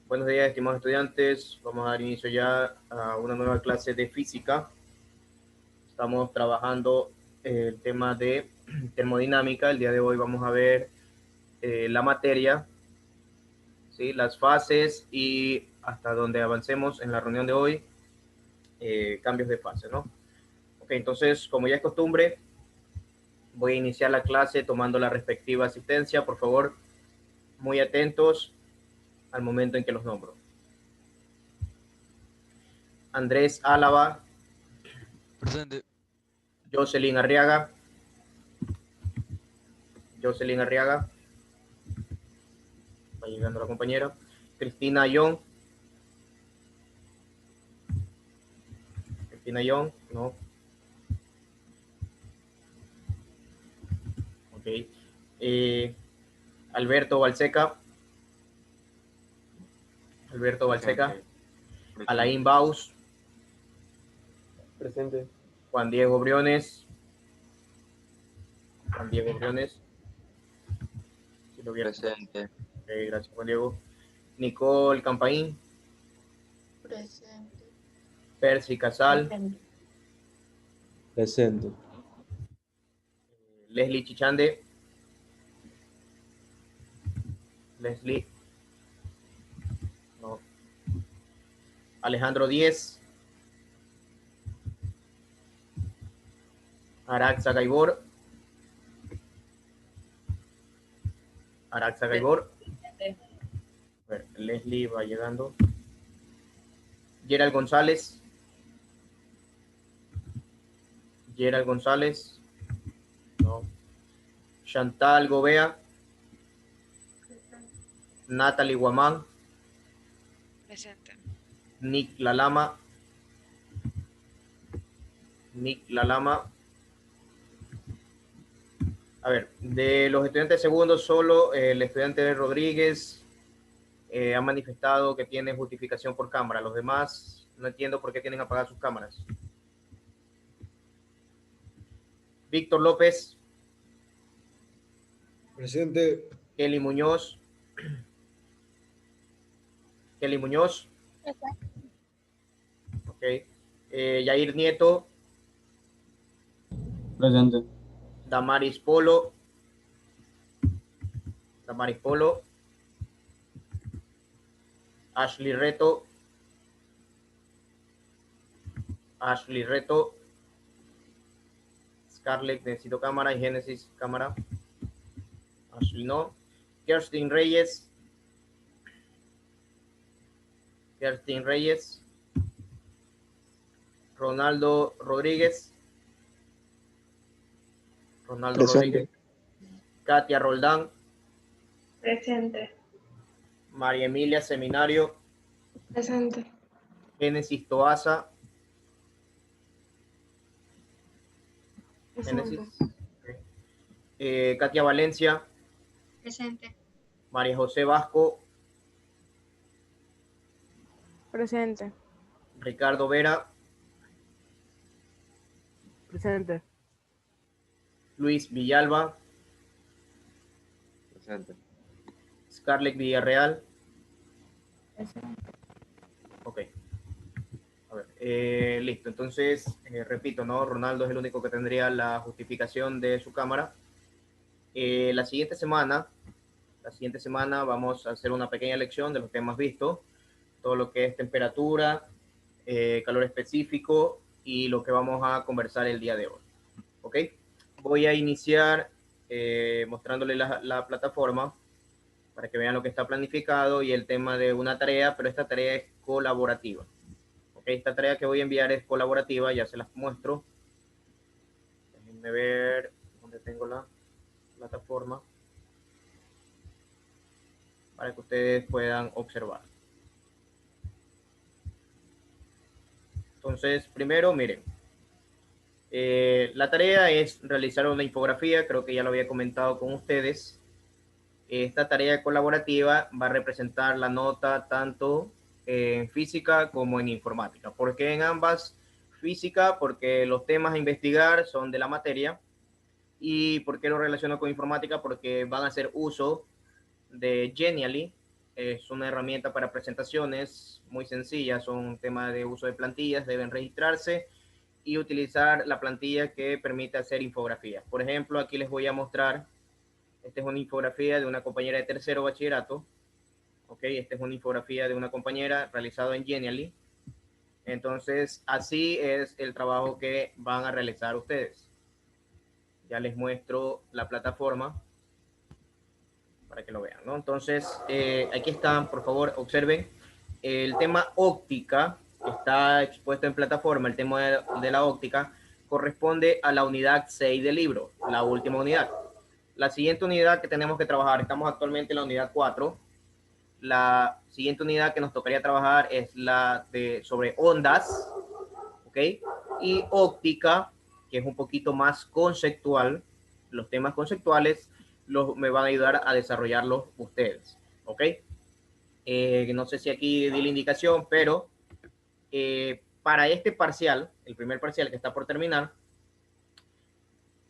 Buenos días, estimados estudiantes. Vamos a dar inicio ya a una nueva clase de física. Estamos trabajando el tema de termodinámica. El día de hoy vamos a ver la materia, ¿sí? Las fases y hasta donde avancemos en la reunión de hoy, cambios de fase, ¿no? Ok, entonces, como ya es costumbre, voy a iniciar la clase tomando la respectiva asistencia. Por favor, muy atentos al momento en que los nombro. Andrés Álava. Presente. Jocelyn Arriaga. Jocelyn Arriaga. Va llegando la compañera. Cristina Young. Cristina Young, no. Ok. Alberto Balseca. Alberto Balseca. Presente. Alain Baus. Presente. Juan Diego Briones. Juan Diego Briones. Si lo vieron. Presente. Okay, gracias, Juan Diego. Nicole Campaín. Presente. Percy Casal. Presente. Leslie Chichande. Leslie. No. Alejandro Díez. Araxa Gaibor. Araxa Gaibor. A ver, Leslie va llegando. Gerald González. Gerald González. No. Chantal Gobea. Natalie Guamán. Presente. Nick Lalama. Nick Lalama. A ver, de los estudiantes segundos, solo el estudiante Rodríguez ha manifestado que tiene justificación por cámara. Los demás no entiendo por qué tienen apagadas sus cámaras. Víctor López. Presente. Kelly Muñoz. Kelly Muñoz. Ok. Yair Nieto. Presente. Damaris Polo. Damaris Polo. Ashley Reto. Ashley Reto. Scarlett, necesito cámara. Y Génesis, cámara. Ashley no. Kerstin Reyes. Kerstin Reyes. Ronaldo Rodríguez. Ronaldo Presente. Rodríguez. Katia Roldán. Presente. María Emilia Seminario. Presente. Génesis Toaza. Génesis. Okay. Katia Valencia. Presente. María José Vasco. Presente. Ricardo Vera. Presente. Luis Villalba. Presente. Scarlett Villarreal. Ok. A ver, listo. Entonces, repito, ¿no? Ronaldo es el único que tendría la justificación de su cámara. La siguiente semana vamos a hacer una pequeña lección de los temas vistos. Todo lo que es temperatura, calor específico y lo que vamos a conversar el día de hoy. ¿Ok? Voy a iniciar mostrándole la plataforma para que vean lo que está planificado y el tema de una tarea, pero esta tarea es colaborativa. ¿Ok? Esta tarea que voy a enviar es colaborativa, ya se las muestro. Déjenme ver dónde tengo la plataforma para que ustedes puedan observar. Entonces, primero, miren, la tarea es realizar una infografía, creo que ya lo había comentado con ustedes. Esta tarea colaborativa va a representar la nota tanto en física como en informática. ¿Por qué en ambas? Física, porque los temas a investigar son de la materia. ¿Y por qué lo relaciono con informática? Porque van a hacer uso de Genially, es una herramienta para presentaciones muy sencilla, son temas de uso de plantillas, deben registrarse y utilizar la plantilla que permite hacer infografías. Por ejemplo, aquí les voy a mostrar, esta es una infografía de una compañera de tercero bachillerato, ok, esta es una infografía de una compañera realizada en Genially. Entonces, así es el trabajo que van a realizar ustedes. Ya les muestro la plataforma para que lo vean, ¿no? Entonces, aquí están, por favor, observen. El tema óptica que está expuesto en plataforma, el tema de la óptica, corresponde a la unidad 6 del libro, la última unidad. La siguiente unidad que tenemos que trabajar, estamos actualmente en la unidad 4. La siguiente unidad que nos tocaría trabajar es la de sobre ondas, ¿ok? Y óptica, que es un poquito más conceptual. Los temas conceptuales me van a ayudar a desarrollarlos ustedes, ¿ok? No sé si aquí di la indicación, pero para este parcial, el primer parcial que está por terminar,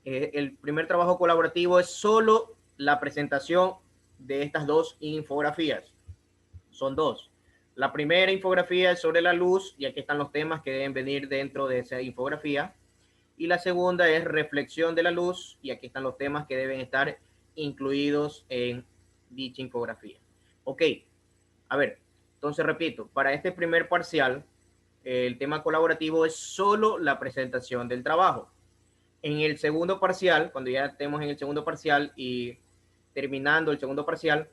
el primer trabajo colaborativo es solo la presentación de estas dos infografías. Son dos. La primera infografía es sobre la luz, y aquí están los temas que deben venir dentro de esa infografía. Y la segunda es reflexión de la luz, y aquí están los temas que deben estar incluidos en dicha infografía. Ok, a ver, entonces repito, para este primer parcial, el tema colaborativo es solo la presentación del trabajo. En el segundo parcial, cuando ya estemos en el segundo parcial y terminando el segundo parcial,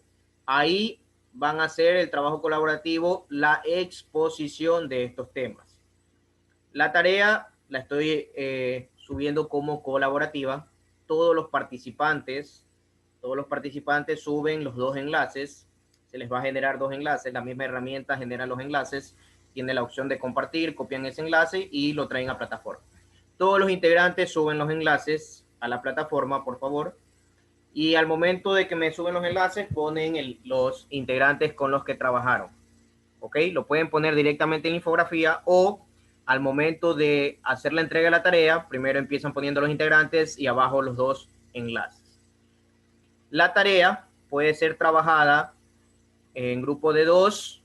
ahí van a hacer el trabajo colaborativo, la exposición de estos temas. La tarea la estoy subiendo como colaborativa. Todos los participantes suben los dos enlaces. Se les va a generar dos enlaces. La misma herramienta genera los enlaces. Tiene la opción de compartir, copian ese enlace y lo traen a plataforma. Todos los integrantes suben los enlaces a la plataforma, por favor. Y al momento de que me suben los enlaces, ponen los integrantes con los que trabajaron. ¿Ok? Lo pueden poner directamente en la infografía, o al momento de hacer la entrega de la tarea, primero empiezan poniendo los integrantes y abajo los dos enlaces. La tarea puede ser trabajada en grupo de 2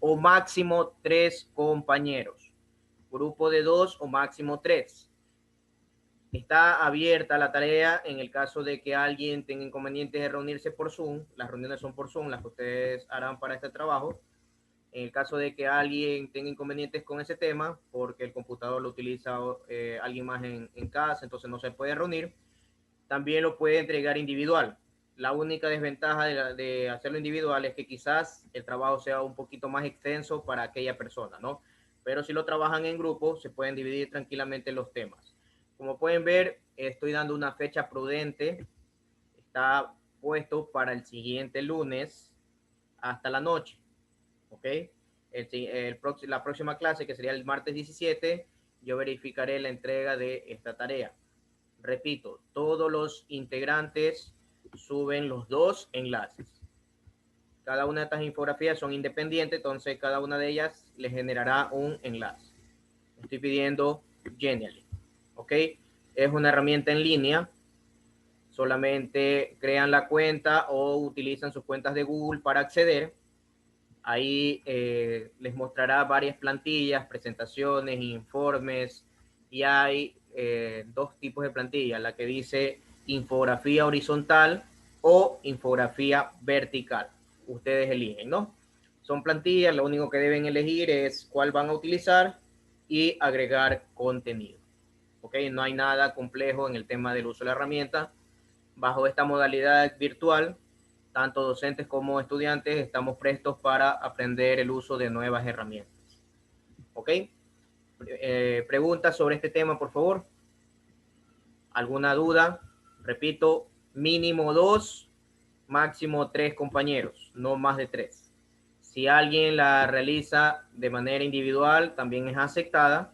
o máximo 3 compañeros. Grupo de 2 o máximo 3. Está abierta la tarea en el caso de que alguien tenga inconvenientes de reunirse por Zoom. Las reuniones son por Zoom, las que ustedes harán para este trabajo. En el caso de que alguien tenga inconvenientes con ese tema, porque el computador lo utiliza alguien más en casa, entonces no se puede reunir, también lo puede entregar individual. La única desventaja de hacerlo individual es que quizás el trabajo sea un poquito más extenso para aquella persona, ¿no? Pero si lo trabajan en grupo, se pueden dividir tranquilamente los temas. Como pueden ver, estoy dando una fecha prudente. Está puesto para el siguiente lunes hasta la noche. ¿Ok? La próxima clase, que sería el martes 17, yo verificaré la entrega de esta tarea. Repito, todos los integrantes suben los dos enlaces. Cada una de estas infografías son independientes, entonces cada una de ellas les generará un enlace. Estoy pidiendo Genially. ¿Ok? Es una herramienta en línea. Solamente crean la cuenta o utilizan sus cuentas de Google para acceder. Ahí les mostrará varias plantillas, presentaciones, informes, y hay dos tipos de plantillas, la que dice infografía horizontal o infografía vertical. Ustedes eligen, ¿no? Son plantillas, lo único que deben elegir es cuál van a utilizar y agregar contenido. ¿Ok? No hay nada complejo en el tema del uso de la herramienta. Bajo esta modalidad virtual, tanto docentes como estudiantes estamos prestos para aprender el uso de nuevas herramientas. ¿Ok? Preguntas sobre este tema, por favor. ¿Alguna duda? Repito, mínimo 2, máximo 3 compañeros, no más de 3. Si alguien la realiza de manera individual, también es aceptada.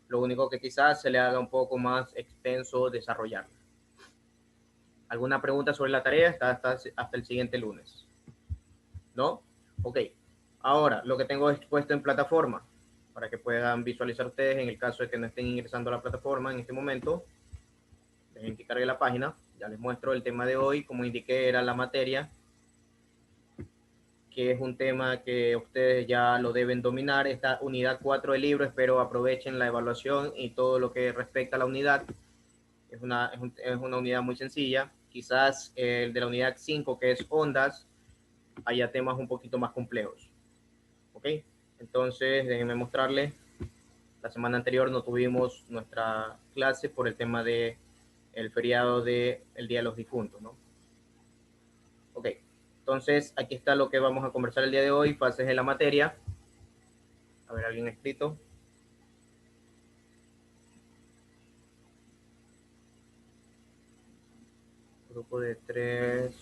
Lo único que quizás se le haga un poco más extenso desarrollarla. ¿Alguna pregunta sobre la tarea? Está hasta el siguiente lunes. ¿No? Ok. Ahora, lo que tengo expuesto en plataforma, para que puedan visualizar ustedes en el caso de que no estén ingresando a la plataforma en este momento. Dejen que cargue la página. Ya les muestro el tema de hoy. Como indiqué, era la materia que es un tema que ustedes ya lo deben dominar. Esta unidad 4 del libro, espero aprovechen la evaluación y todo lo que respecta a la unidad. Es una unidad muy sencilla. Quizás el de la unidad 5, que es ondas, haya temas un poquito más complejos. ¿Ok? Entonces, déjenme mostrarles. La semana anterior no tuvimos nuestra clase por el tema de el feriado del Día de los Difuntos, ¿no? Ok, entonces aquí está lo que vamos a conversar el día de hoy, fases de la materia. A ver, ¿alguien escrito? Grupo de 3.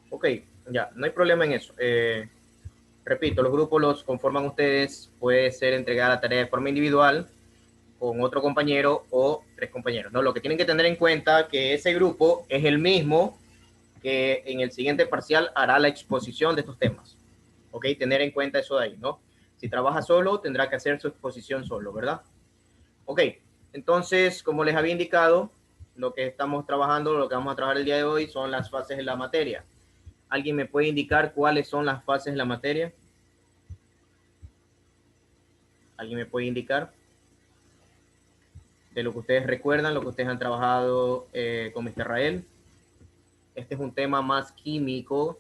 Ok, ya, no hay problema en eso. Repito, los grupos los conforman ustedes. Puede ser entregada la tarea de forma individual, con otro compañero o 3 compañeros, ¿no? Lo que tienen que tener en cuenta que ese grupo es el mismo que en el siguiente parcial hará la exposición de estos temas. ¿Ok? Tener en cuenta eso de ahí, ¿no? Si trabaja solo, tendrá que hacer su exposición solo, ¿verdad? Ok, entonces, como les había indicado, lo que estamos trabajando, lo que vamos a trabajar el día de hoy son las fases de la materia. ¿Alguien me puede indicar cuáles son las fases de la materia? ¿Alguien me puede indicar? De lo que ustedes recuerdan, lo que ustedes han trabajado con Mr. Rael. Este es un tema más químico.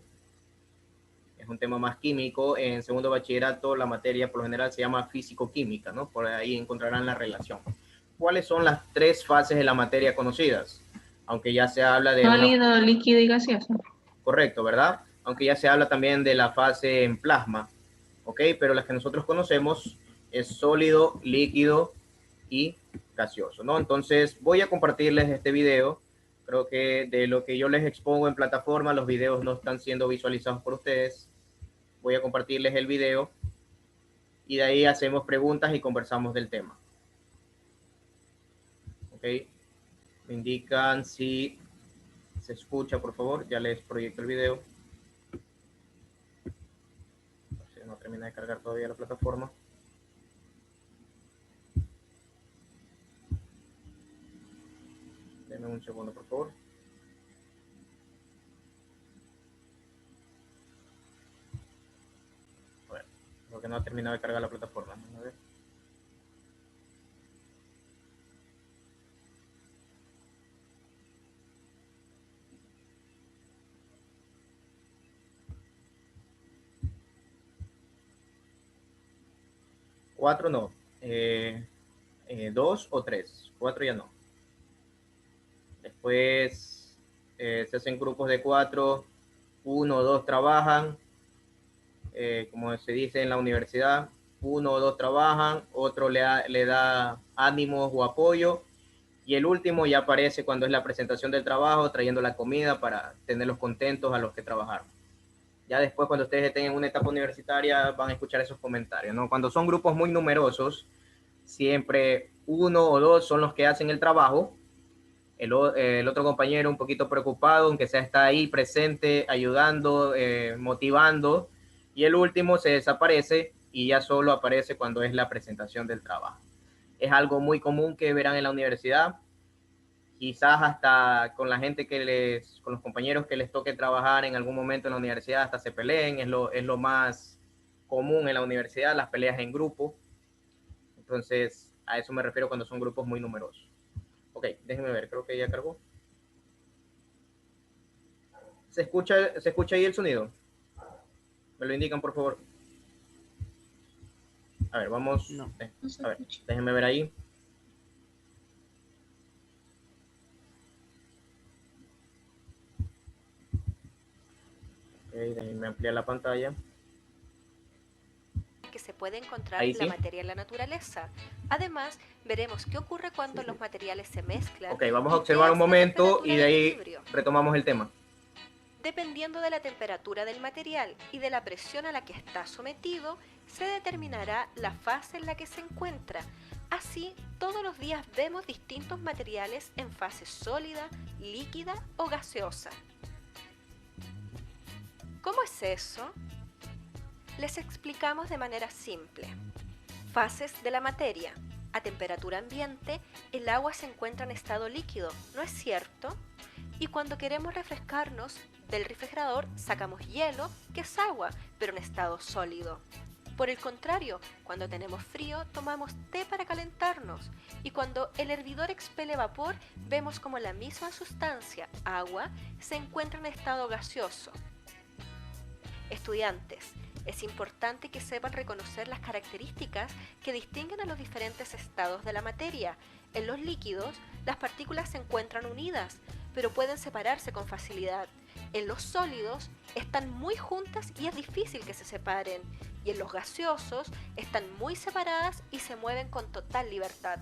Es un tema más químico. En segundo bachillerato la materia por lo general se llama físico-química, ¿no? Por ahí encontrarán la relación. ¿Cuáles son las 3 fases de la materia conocidas? Aunque ya se habla de... Sólido, líquido y gaseoso. Correcto, ¿verdad? Aunque ya se habla también de la fase en plasma, ¿ok? Pero las que nosotros conocemos es sólido, líquido y gaseoso, ¿no? Entonces voy a compartirles este video. Creo que de lo que yo les expongo en plataforma, los videos no están siendo visualizados por ustedes. Voy a compartirles el video y de ahí hacemos preguntas y conversamos del tema. ¿Ok? Me indican si se escucha, por favor. Ya les proyecto el video. No termina de cargar todavía la plataforma. Denme un segundo, por favor. A ver, creo que no ha terminado de cargar la plataforma. A ver. Cuatro no. 2 o 3. 4 ya no. Después se hacen grupos de 4. 1 o 2 trabajan. Como se dice en la universidad, 1 o 2 trabajan, otro le da ánimos o apoyo, y el último ya aparece cuando es la presentación del trabajo, trayendo la comida para tenerlos contentos a los que trabajaron. Ya después, cuando ustedes estén en una etapa universitaria, van a escuchar esos comentarios, ¿no? Cuando son grupos muy numerosos, siempre 1 o 2 son los que hacen el trabajo, el otro compañero un poquito preocupado, aunque sea está ahí presente, ayudando, motivando, y el último se desaparece y ya solo aparece cuando es la presentación del trabajo. Es algo muy común que verán en la universidad, quizás hasta con la gente con los compañeros que les toque trabajar en algún momento en la universidad, hasta se peleen, es lo más común en la universidad, las peleas en grupo. Entonces, a eso me refiero cuando son grupos muy numerosos. Ok, déjenme ver, creo que ya cargó. ¿Se escucha ahí el sonido? Me lo indican, por favor. A ver, vamos. No, a ver, déjenme ver ahí. Ok, déjenme ampliar la pantalla. Que se puede encontrar Ahí la sí. materia en la naturaleza. Además, veremos qué ocurre cuando los materiales se mezclan. Ok, vamos a observar un momento y de ahí retomamos el tema. Dependiendo de la temperatura del material y de la presión a la que está sometido, se determinará la fase en la que se encuentra. Así, todos los días vemos distintos materiales en fase sólida, líquida o gaseosa. ¿Cómo es eso? Les explicamos de manera simple. Fases de la materia. A temperatura ambiente, el agua se encuentra en estado líquido, ¿no es cierto? Y cuando queremos refrescarnos, Del refrigerador sacamos hielo, que es agua, pero en estado sólido. Por el contrario, cuando tenemos frío, tomamos té para calentarnos, y cuando el hervidor expele vapor, vemos como la misma sustancia, agua, se encuentra en estado gaseoso. Estudiantes, es importante que sepan reconocer las características que distinguen a los diferentes estados de la materia. En los líquidos, las partículas se encuentran unidas, pero pueden separarse con facilidad. En los sólidos, están muy juntas y es difícil que se separen. Y en los gaseosos, están muy separadas y se mueven con total libertad.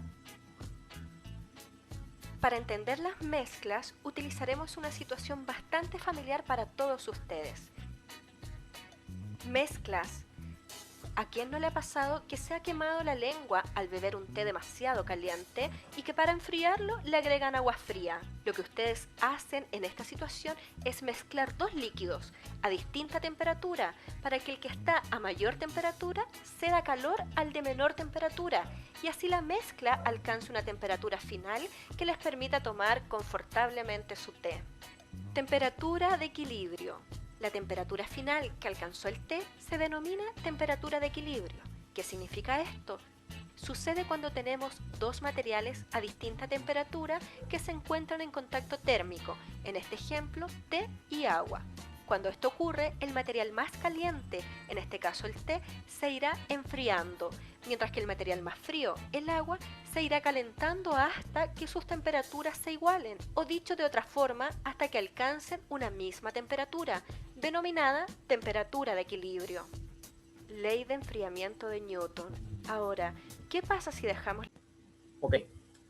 Para entender las mezclas, utilizaremos una situación bastante familiar para todos ustedes. Mezclas. ¿A quién no le ha pasado que se ha quemado la lengua al beber un té demasiado caliente y que para enfriarlo le agregan agua fría? Lo que ustedes hacen en esta situación es mezclar dos líquidos a distinta temperatura para que el que está a mayor temperatura ceda calor al de menor temperatura y así la mezcla alcance una temperatura final que les permita tomar confortablemente su té. Temperatura de equilibrio. La temperatura final que alcanzó el té se denomina temperatura de equilibrio. ¿Qué significa esto? Sucede cuando tenemos dos materiales a distinta temperatura que se encuentran en contacto térmico, en este ejemplo, té y agua. Cuando esto ocurre, el material más caliente, en este caso el té, se irá enfriando, mientras que el material más frío, el agua, se irá calentando hasta que sus temperaturas se igualen, o dicho de otra forma, hasta que alcancen una misma temperatura, denominada temperatura de equilibrio. Ley de enfriamiento de Newton. Ahora, ¿qué pasa si dejamos? Ok,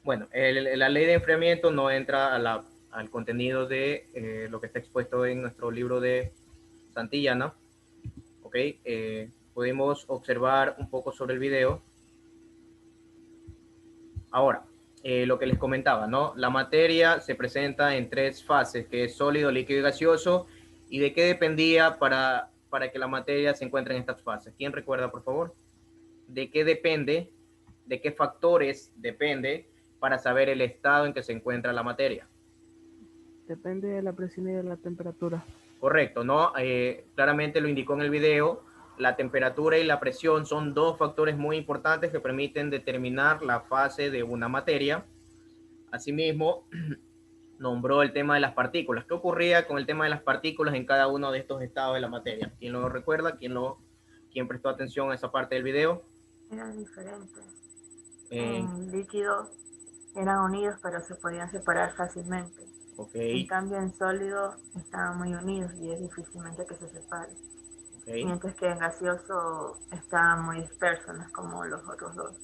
bueno, la ley de enfriamiento no entra al contenido de lo que está expuesto en nuestro libro de Santillana. Ok, pudimos observar un poco sobre el video. Ahora, lo que les comentaba, ¿no? La materia se presenta en tres fases, que es sólido, líquido y gaseoso. ¿Y de qué dependía para que la materia se encuentre en estas fases? ¿Quién recuerda, por favor? ¿De qué depende? ¿De qué factores depende para saber el estado en que se encuentra la materia? Depende de la presión y de la temperatura. Correcto, ¿no? Claramente lo indicó en el video. La temperatura y la presión son dos factores muy importantes que permiten determinar la fase de una materia. Asimismo, nombró el tema de las partículas. ¿Qué ocurría con el tema de las partículas en cada uno de estos estados de la materia? ¿Quién lo recuerda? ¿Quién prestó atención a esa parte del video? Eran diferentes. En líquido eran unidos, pero se podían separar fácilmente. Okay. En cambio, en sólido estaban muy unidos y es difícilmente que se separen. Okay. Mientras que en gaseoso estaban muy dispersos, no es como los otros dos.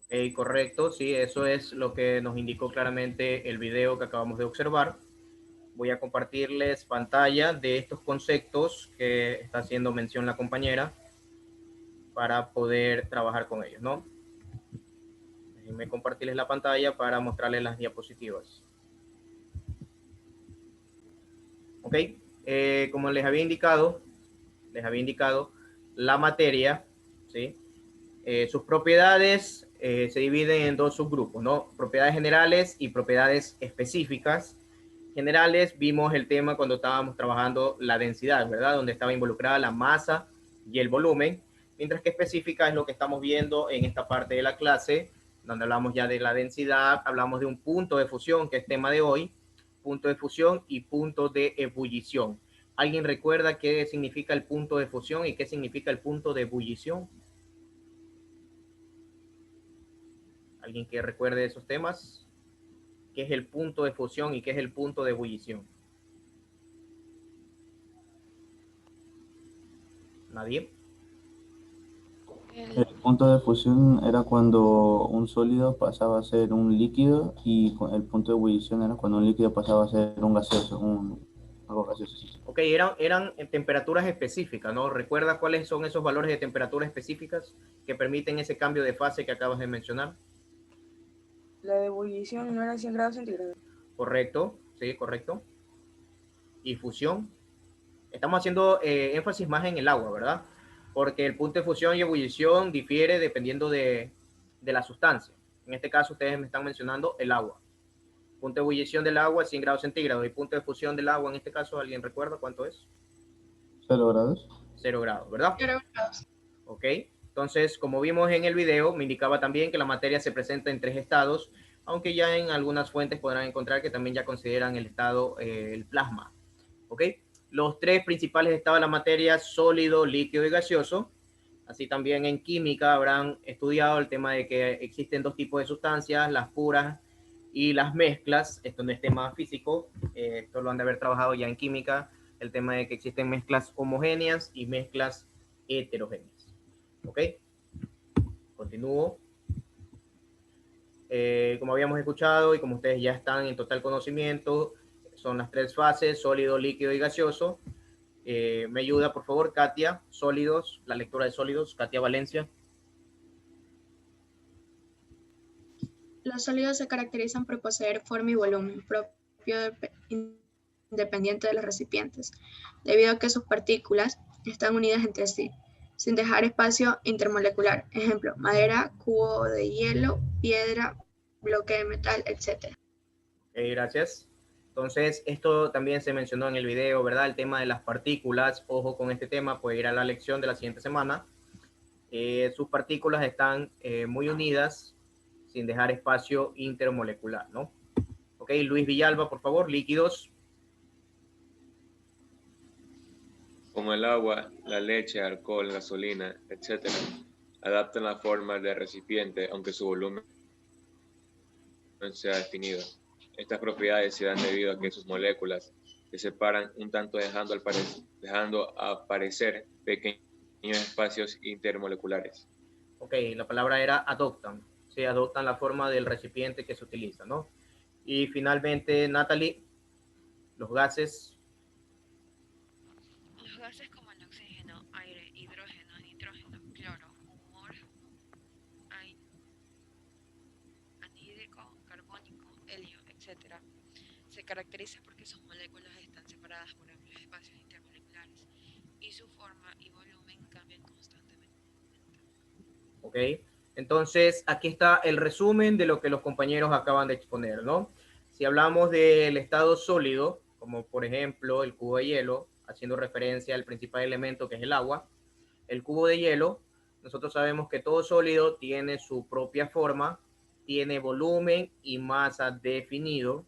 Okay, correcto, sí, eso es lo que nos indicó claramente el video que acabamos de observar. Voy a compartirles pantalla de estos conceptos que está haciendo mención la compañera para poder trabajar con ellos, ¿no? Déjenme compartirles la pantalla para mostrarles las diapositivas. Ok, como les había indicado, la materia, ¿sí? Sus propiedades se dividen en dos subgrupos, ¿no? Propiedades generales y propiedades específicas. Generales, vimos el tema cuando estábamos trabajando la densidad, ¿verdad? Donde estaba involucrada la masa y el volumen, mientras que específica es lo que estamos viendo en esta parte de la clase, donde hablamos ya de la densidad, hablamos de un punto de fusión, que es tema de hoy, punto de fusión y punto de ebullición. ¿Alguien recuerda qué significa el punto de fusión y qué significa el punto de ebullición? ¿Alguien que recuerde esos temas? ¿Qué es el punto de fusión y qué es el punto de ebullición? ¿Nadie? El punto de fusión era cuando un sólido pasaba a ser un líquido y el punto de ebullición era cuando un líquido pasaba a ser un gaseoso, algo gaseoso. Ok, eran en temperaturas específicas, ¿no? ¿Recuerda cuáles son esos valores de temperatura específicas que permiten ese cambio de fase que acabas de mencionar? La de ebullición no era 100 grados centígrados. Correcto, sí, correcto. ¿Y fusión? Estamos haciendo énfasis más en el agua, ¿verdad? Porque el punto de fusión y ebullición difiere dependiendo de la sustancia. En este caso, ustedes me están mencionando el agua. Punto de ebullición del agua, 100 grados centígrados. Y punto de fusión del agua, en este caso, ¿alguien recuerda cuánto es? 0 grados. 0 grados, ¿verdad? 0 grados. Ok. Entonces, como vimos en el video, me indicaba también que la materia se presenta en 3 estados, aunque ya en algunas fuentes podrán encontrar que también ya consideran el estado, el plasma. ¿Ok? Los 3 principales estados de la materia, sólido, líquido y gaseoso. Así también en química habrán estudiado el tema de que existen 2 tipos de sustancias, las puras y las mezclas. Esto no es tema físico, esto lo han de haber trabajado ya en química, el tema de que existen mezclas homogéneas y mezclas heterogéneas. ¿Ok? Continúo. Como habíamos escuchado y como ustedes ya están en total conocimiento, son las 3 fases, sólido, líquido y gaseoso. Me ayuda, por favor, Katia, sólidos, la lectura de sólidos, Katia Valencia. Los sólidos se caracterizan por poseer forma y volumen propio independiente de los recipientes, debido a que sus partículas están unidas entre sí, sin dejar espacio intermolecular. Ejemplo, madera, cubo de hielo, piedra, bloque de metal, etc. Gracias. Entonces, esto también se mencionó en el video, ¿verdad? El tema de las partículas. Ojo con este tema, puede ir a la lección de la siguiente semana. Sus partículas están muy unidas, sin dejar espacio intermolecular, ¿no? Ok, Luis Villalba, por favor, líquidos. Como el agua, la leche, alcohol, gasolina, etc., adaptan la forma del recipiente aunque su volumen no sea definido. Estas propiedades se dan debido a que sus moléculas se separan un tanto dejando aparecer pequeños espacios intermoleculares. Ok, la palabra era adoptan. Sí, adoptan la forma del recipiente que se utiliza, ¿no? Y finalmente, Natalie, los gases. Los gases como el oxígeno, aire, hidrógeno, nitrógeno, cloro, humor, anhídrico, carbónico, helio, etc., se caracterizan porque sus moléculas están separadas por amplios espacios intermoleculares y su forma y volumen cambian constantemente. Ok, entonces aquí está el resumen de lo que los compañeros acaban de exponer, ¿no? Si hablamos del estado sólido, como por ejemplo el cubo de hielo, haciendo referencia al principal elemento que es el agua, el cubo de hielo, nosotros sabemos que todo sólido tiene su propia forma, tiene volumen y masa definido,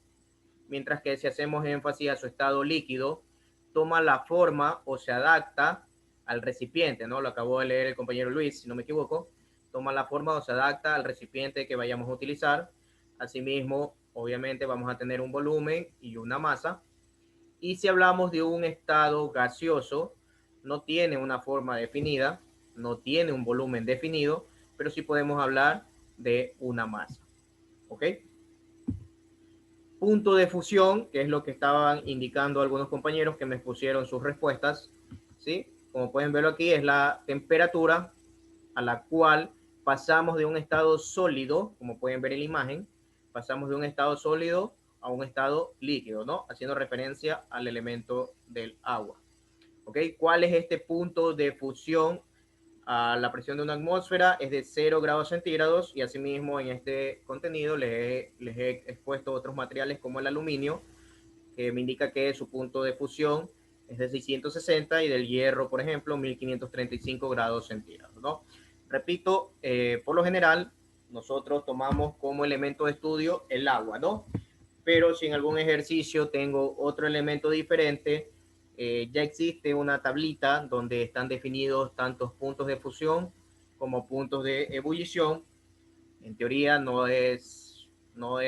mientras que si hacemos énfasis a su estado líquido, toma la forma o se adapta al recipiente, ¿no? Lo acabó de leer el compañero Luis, si no me equivoco, toma la forma o se adapta al recipiente que vayamos a utilizar. Asimismo, obviamente vamos a tener un volumen y una masa. Y si hablamos de un estado gaseoso, no tiene una forma definida, no tiene un volumen definido, pero sí podemos hablar de una masa. ¿Ok? Punto de fusión, que es lo que estaban indicando algunos compañeros que me pusieron sus respuestas, ¿sí? Como pueden verlo aquí, es la temperatura a la cual pasamos de un estado sólido, como pueden ver en la imagen, pasamos de un estado sólido a un estado líquido, ¿no? Haciendo referencia al elemento del agua. ¿Ok? ¿Cuál es este punto de fusión? A la presión de una atmósfera es de 0 grados centígrados y asimismo en este contenido les he expuesto otros materiales como el aluminio, que me indica que su punto de fusión es de 660 y del hierro, por ejemplo, 1535 grados centígrados, ¿no? Repito, por lo general, nosotros tomamos como elemento de estudio el agua, ¿no? Pero si en algún ejercicio tengo otro elemento diferente, ya existe una tablita donde están definidos tantos puntos de fusión como puntos de ebullición. En teoría no es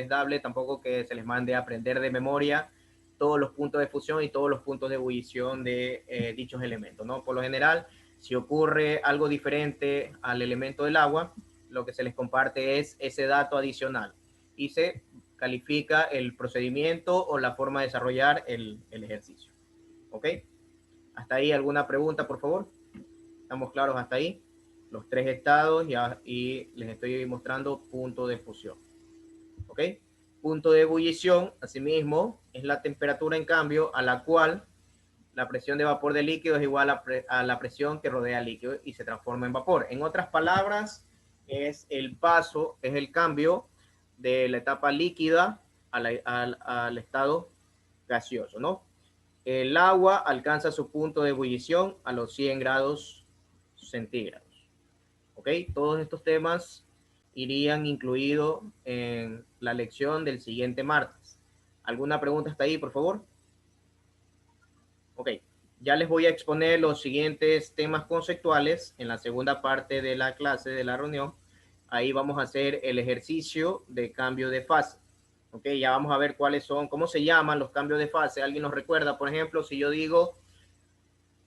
dable tampoco que se les mande a aprender de memoria todos los puntos de fusión y todos los puntos de ebullición de dichos elementos, ¿no? Por lo general, si ocurre algo diferente al elemento del agua, lo que se les comparte es ese dato adicional y se califica el procedimiento o la forma de desarrollar el ejercicio. ¿Ok? ¿Hasta ahí alguna pregunta, por favor? ¿Estamos claros hasta ahí? Los 3 estados y les estoy mostrando punto de fusión. ¿Ok? Punto de ebullición, asimismo, es la temperatura en cambio a la cual la presión de vapor de líquido es igual a la presión que rodea el líquido y se transforma en vapor. En otras palabras, es el paso, es el cambio de la etapa líquida al estado gaseoso, ¿no? El agua alcanza su punto de ebullición a los 100 grados centígrados. ¿Ok? Todos estos temas irían incluidos en la lección del siguiente martes. ¿Alguna pregunta hasta ahí, por favor? Ok, ya les voy a exponer los siguientes temas conceptuales en la segunda parte de la clase, de la reunión. Ahí vamos a hacer el ejercicio de cambio de fase. Ok, ya vamos a ver cuáles son, cómo se llaman los cambios de fase. ¿Alguien nos recuerda? Por ejemplo, si yo digo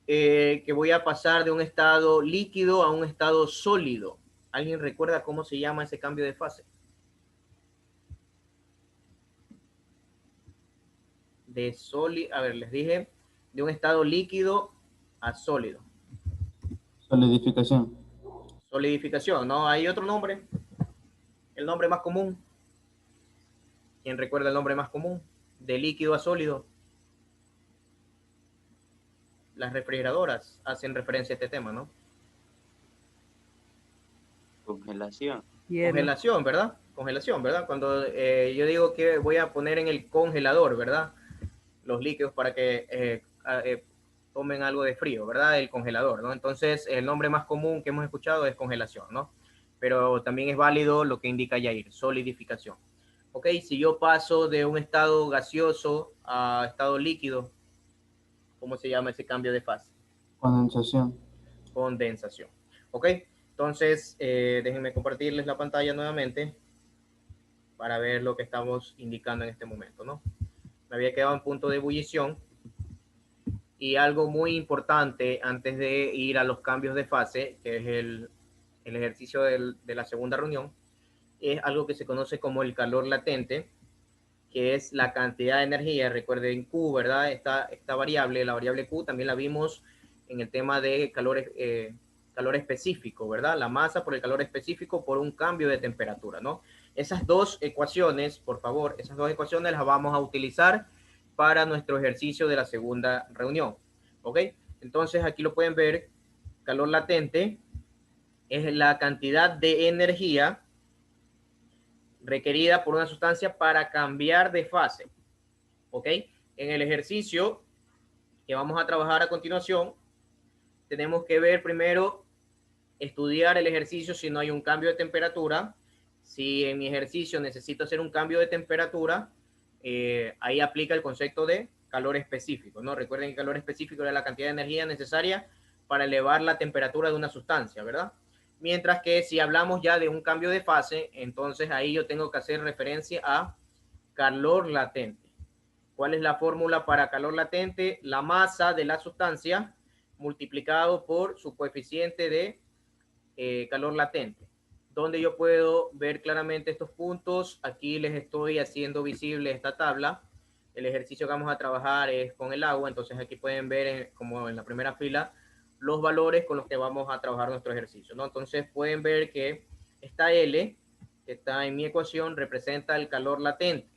que voy a pasar de un estado líquido a un estado sólido. ¿Alguien recuerda cómo se llama ese cambio de fase? A ver, les dije, de un estado líquido a sólido. Solidificación. Solidificación, ¿no? ¿Hay otro nombre? El nombre más común. ¿Quién recuerda el nombre más común? De líquido a sólido. Las refrigeradoras hacen referencia a este tema, ¿no? Congelación. Congelación, ¿verdad? Congelación, ¿verdad? Cuando yo digo que voy a poner en el congelador, ¿verdad? Los líquidos para que tomen algo de frío, ¿verdad? El congelador, ¿no? Entonces, el nombre más común que hemos escuchado es congelación, ¿no? Pero también es válido lo que indica Yair, solidificación. Ok, si yo paso de un estado gaseoso a estado líquido, ¿cómo se llama ese cambio de fase? Condensación. Condensación. Ok, entonces déjenme compartirles la pantalla nuevamente para ver lo que estamos indicando en este momento, ¿no? Me había quedado en punto de ebullición. Y algo muy importante antes de ir a los cambios de fase, que es el ejercicio de la segunda reunión, es algo que se conoce como el calor latente, que es la cantidad de energía. Recuerden Q, ¿verdad? Esta variable, la variable Q, también la vimos en el tema de calor específico, ¿verdad? La masa por el calor específico por un cambio de temperatura, ¿no? Esas dos ecuaciones, por favor, esas dos ecuaciones las vamos a utilizar para nuestro ejercicio de la segunda reunión, ¿ok? Entonces aquí lo pueden ver, calor latente es la cantidad de energía requerida por una sustancia para cambiar de fase, ¿ok? En el ejercicio que vamos a trabajar a continuación, tenemos que ver primero, estudiar el ejercicio si no hay un cambio de temperatura. Si en mi ejercicio necesito hacer un cambio de temperatura, ahí aplica el concepto de calor específico, ¿no? Recuerden que calor específico es la cantidad de energía necesaria para elevar la temperatura de una sustancia, ¿verdad? Mientras que si hablamos ya de un cambio de fase, entonces ahí yo tengo que hacer referencia a calor latente. ¿Cuál es la fórmula para calor latente? La masa de la sustancia multiplicado por su coeficiente de calor latente. Donde yo puedo ver claramente estos puntos. Aquí les estoy haciendo visible esta tabla. El ejercicio que vamos a trabajar es con el agua, entonces aquí pueden ver como en la primera fila los valores con los que vamos a trabajar nuestro ejercicio, ¿no? Entonces pueden ver que esta L, que está en mi ecuación, representa el calor latente.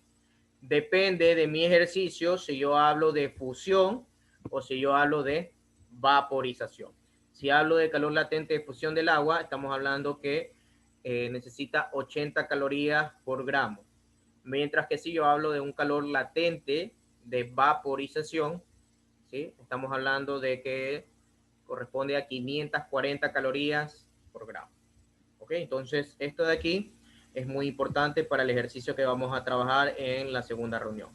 Depende de mi ejercicio si yo hablo de fusión o si yo hablo de vaporización. Si hablo de calor latente de fusión del agua, estamos hablando que necesita 80 calorías por gramo. Mientras que si yo hablo de un calor latente de vaporización, ¿sí? Estamos hablando de que corresponde a 540 calorías por gramo. ¿Ok? Entonces, esto de aquí es muy importante para el ejercicio que vamos a trabajar en la segunda reunión.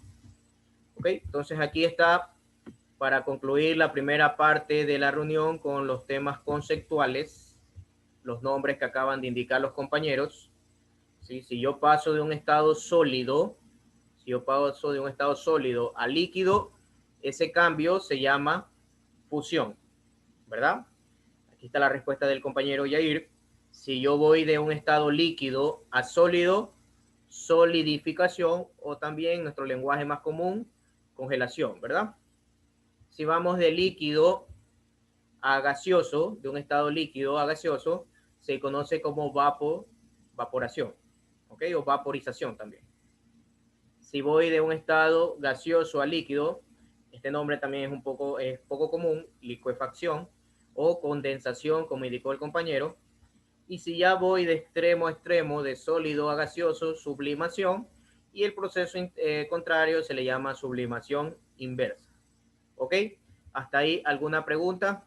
¿Ok? Entonces, aquí está para concluir la primera parte de la reunión con los temas conceptuales, los nombres que acaban de indicar los compañeros. ¿Sí? Si yo paso de un estado sólido, a líquido, ese cambio se llama fusión, ¿verdad? Aquí está la respuesta del compañero Yair. Si yo voy de un estado líquido a sólido, solidificación, o también nuestro lenguaje más común, congelación, ¿verdad? Si vamos de líquido a gaseoso, de un estado líquido a gaseoso, se conoce como vaporación, ¿ok? O vaporización también. Si voy de un estado gaseoso a líquido, este nombre también es poco común, licuefacción o condensación, como indicó el compañero. Y si ya voy de extremo a extremo, de sólido a gaseoso, sublimación. y el proceso contrario se le llama sublimación inversa. ¿Ok? ¿Hasta ahí alguna pregunta?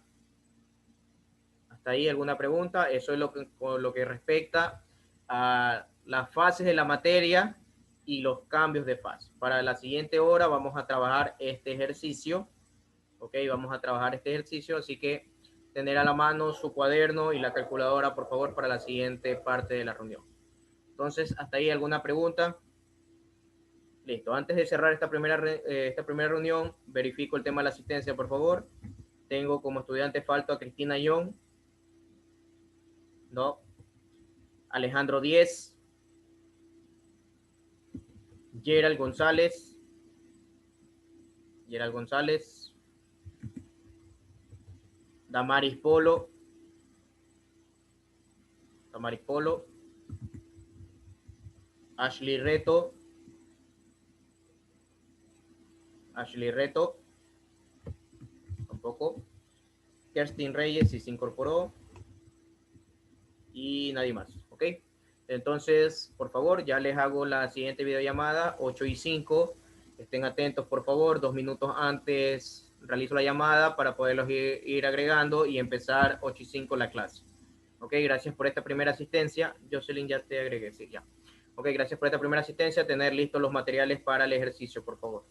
¿Hasta ahí alguna pregunta? Eso es con lo que respecta a las fases de la materia y los cambios de fase. Para la siguiente hora vamos a trabajar este ejercicio. ¿Ok? Vamos a trabajar este ejercicio, así que tener a la mano su cuaderno y la calculadora, por favor, para la siguiente parte de la reunión. Entonces, ¿hasta ahí alguna pregunta? Listo. Antes de cerrar esta primera reunión, verifico el tema de la asistencia, por favor. Tengo como estudiante falto a Cristina Young. No. Alejandro 10. Gerald González. Gerald González. Damaris Polo. Damaris Polo. Ashley Reto. Ashley Reto. Tampoco. Kerstin Reyes, si se incorporó. Y nadie más. ¿Ok? Entonces, por favor, ya les hago la siguiente videollamada, 8:05. Estén atentos, por favor. 2 minutos antes realizo la llamada para poderlos ir agregando y empezar 8:05 la clase. Ok, gracias por esta primera asistencia. Jocelyn, ya te agregué, sí, ya. Ok, gracias por esta primera asistencia. Tener listos los materiales para el ejercicio, por favor.